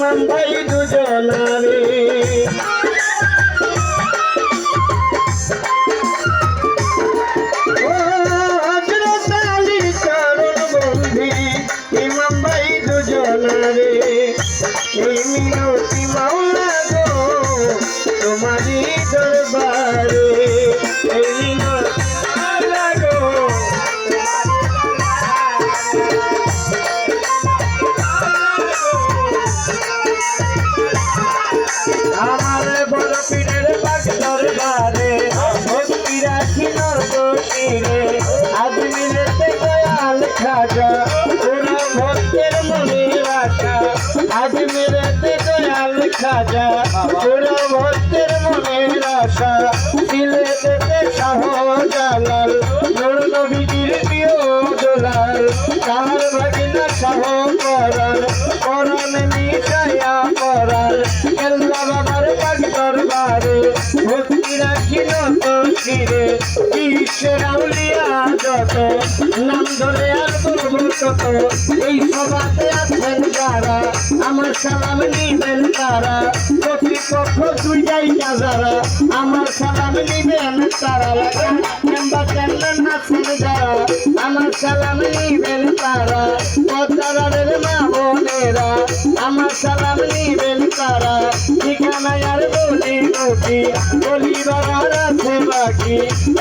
ইমাম ভাই দুজনারে ও হযরত আলী চরণ বন্ধি ইমাম ভাই দুজনারে এই মিনতি মাওলা গো তোমারি দরবারে এই মিনতি মাওলা গো আমার বড় পীরের পাক দরবারে ভক্তি রাখি নরদীরে আজমিরেতে দয়াল খাজা ওরা ভক্তের মনে রাখা আজমিরেতে দয়াল খাজা ওরা ভক্তের মনে রাখা সিলেটেতে শাহজালাল নূর নবীর প্রিয় দোলাল তাহার ভাগিনা শাহ পরাণ পরাণ মিশায়া পরাণ কেল্লা বাবার পাক দরবারে ভক্তি রাখি নত শিরে বিশ্বের আউলিয়া যত নাম ধরে আর বলব তত এই সভাতে আছেন যারা আমার সালাম নিবেন তারা প্রতিপক্ষ দুই জায়গা যারা আমার সালাম নিবেন তারা কিংবা কেন্দ্রের আছেন যারা আমার সালাম নিবেন তারা পদ্মারের মা বোনেরা আমার সালাম নিবেন তারা ঠিকানায় আর বলি বলি বলি বাবার আছে বাকি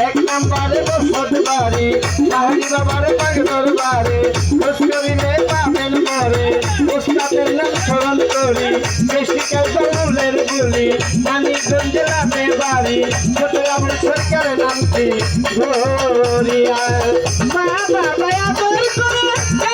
এক নম্বরে বসত বাড়ি শাহরি বাবার পাক দরবারে খোঁজ করিলে পাবেন মরে ওস্তাদের নাম স্মরণ করি বেশি কেউলের গুলি মানিকগঞ্জ জেলাতে বাড়ি ছোট আমার সরকারের নামটি ধরিয়া মা বাবা বই করে